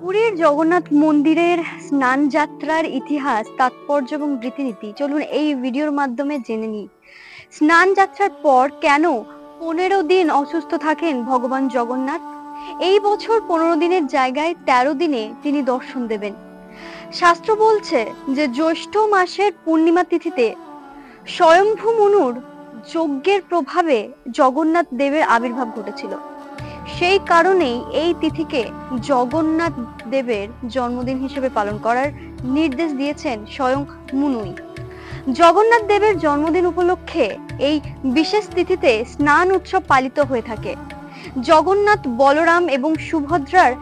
পুরীর জগন্নাথ মন্দিরের স্নান যাত্রার ইতিহাস, তাৎপর্য এবং রীতিনীতি চলুন এই ভিডিওর মাধ্যমে জেনে নিই। স্নান যাত্রার পর কেন 15 দিন অসুস্থ থাকেন ভগবান জগন্নাথ? এই বছর 15 দিনের জায়গায় 13 দিনে তিনি দর্শন দেবেন। শাস্ত্র বলছে যে জ্যৈষ্ঠ মাসের পূর্ণিমা তিথিতে স্বয়ম্ভু মনুর যজ্ঞের প্রভাবে জগন্নাথ দেবের আবির্ভাব ঘটেছিল। সেই কারণেই এই তিথিকে জগন্নাথ দেবের জন্মদিন হিসেবে পালন করার নির্দেশ দিয়েছেন স্বয়ং মুনুই। জগন্নাথ দেবের জন্মদিন উপলক্ষে এই বিশেষ তিথিতে স্নান উৎসব পালিত হয়ে থাকে। জগন্নাথ, বলরাম এবং সুভদ্রার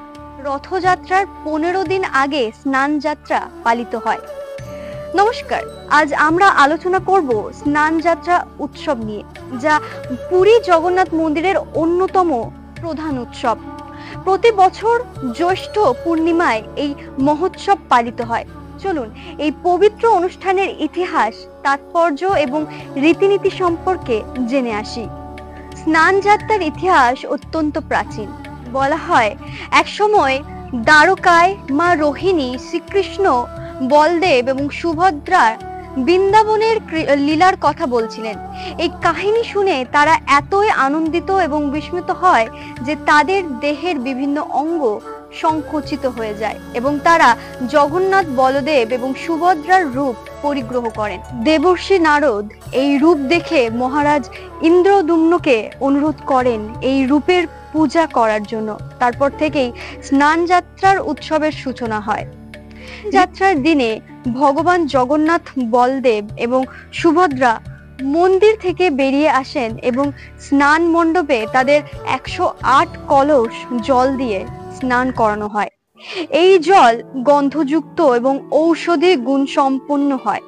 রথযাত্রার 15 দিন আগে স্নান যাত্রা পালিত হয়। নমস্কার, আজ আমরা আলোচনা করব স্নান যাত্রা উৎসব নিয়ে, যা পুরী জগন্নাথ মন্দিরের অন্যতম প্রধান উৎসব। প্রতি বছর জ্যৈষ্ঠ পূর্ণিমায় এই মহোৎসব পালিত হয়। চলুন এই পবিত্র অনুষ্ঠানের ইতিহাস, তাৎপর্য এবং রীতিনীতি সম্পর্কে জেনে আসি। স্নান যাত্রার ইতিহাস অত্যন্ত প্রাচীন। বলা হয় একসময় দ্বারকায় মা রোহিণী, শ্রীকৃষ্ণ, বলদেব এবং সুভদ্রার বৃন্দাবনের লীলার কথা বলছিলেন। এই কাহিনী শুনে তারা এতই আনন্দিত এবং বিস্মিত হয় যে তাদের দেহের বিভিন্ন অঙ্গ সংকুচিত হয়ে যায় এবং তারা জগন্নাথ, বলদেব এবং সুভদ্রার রূপ পরিগ্রহ করেন। দেবর্ষি নারদ এই রূপ দেখে মহারাজ ইন্দ্রদ্যুম্নকে অনুরোধ করেন এই রূপের পূজা করার জন্য। তারপর থেকেই স্নান যাত্রার উৎসবের সূচনা হয়। যাত্রার দিনে ভগবান জগন্নাথ, বলদেব এবং সুভদ্রা মন্দির থেকে বেরিয়ে আসেন এবং স্নান মণ্ডপে তাদের 108 কলস জল দিয়ে স্নান করানো হয়। এই জল গন্ধযুক্ত এবং ঔষধি গুণ সম্পন্ন হয়।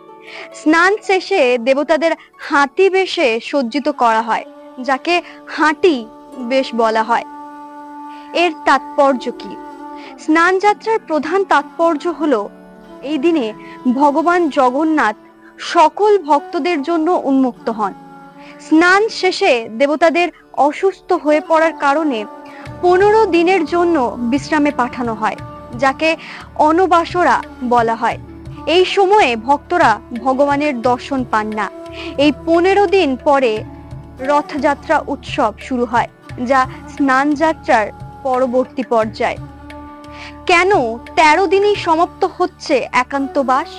স্নান শেষে দেবতাদের হাতি বেশে সজ্জিত করা হয়, যাকে হাঁটি বেশ বলা হয়। এর তাৎপর্য কি? স্নান যাত্রার প্রধান তাৎপর্য হলো এই দিনে ভগবান জগন্নাথ সকল ভক্তদের জন্য উন্মুক্ত হন। স্নান শেষে দেবতাদের অসুস্থ হয়ে পড়ার কারণে 15 দিনের জন্য বিশ্রামে পাঠানো হয়, যাকে অনবাসরা বলা হয়। এই সময়ে ভক্তরা ভগবানের দর্শন পান না। এই 15 দিন পরে রথযাত্রা উৎসব শুরু হয়, যা স্নান যাত্রার পরবর্তী পর্যায়। কেন 13 দিনেই সমাপ্ত হচ্ছে একান্তবাস?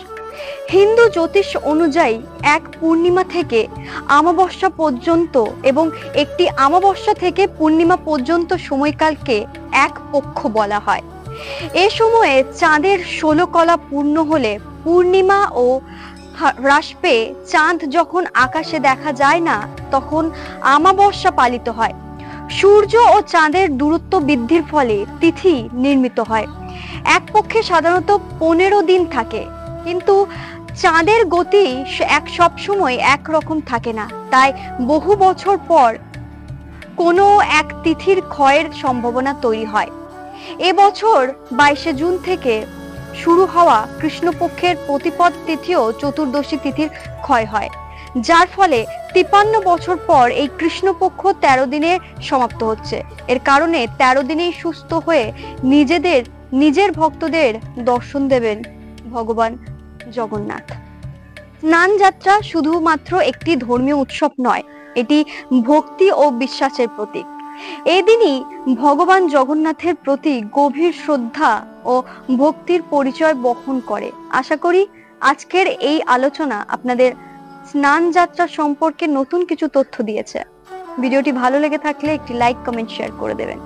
হিন্দু জ্যোতিষ অনুযায়ী এক পূর্ণিমা থেকে অমাবস্যা পর্যন্ত এবং একটি অমাবস্যা থেকে পূর্ণিমা পর্যন্ত সময়কালকে এক পক্ষ বলা হয়। এ সময়ে চাঁদের 16 কলা পূর্ণ হলে পূর্ণিমা ও হ্রাস পেয়ে চাঁদ যখন আকাশে দেখা যায় না, তখন অমাবস্যা পালিত হয়। সূর্য ও চাঁদের দূরত্ব বৃদ্ধির ফলে তিথি নির্মিত হয়। এক পক্ষে সাধারণত 15 দিন থাকে, কিন্তু চাঁদের গতি সব সময় একরকম থাকে না। তাই বহু বছর পর কোনো এক তিথির ক্ষয়ের সম্ভাবনা তৈরি হয়। এবছর 22 জুন থেকে শুরু হওয়া কৃষ্ণপক্ষের প্রতিপদ তিথিও চতুর্দশী তিথির ক্ষয় হয়, যার ফলে 53 বছর পর এই কৃষ্ণপক্ষ 13 দিনে সমাপ্ত হচ্ছে। এর কারণে 13 দিনেই সুস্থ হয়ে নিজের ভক্তদের দর্শন দেবেন ভগবান জগন্নাথ। স্নান যাত্রা শুধুমাত্র একটি ধর্মীয় উৎসব নয়, এটি ভক্তি ও বিশ্বাসের প্রতীক। এদিনই ভগবান জগন্নাথের প্রতি গভীর শ্রদ্ধা ও ভক্তির পরিচয় বহন করে। আশা করি আজকের এই আলোচনা আপনাদের স্নান যাত্রা সম্পর্কে নতুন কিছু তথ্য দিয়েছে। ভিডিওটি ভালো লেগে থাকলে একটি লাইক, কমেন্ট, শেয়ার করে দেবেন।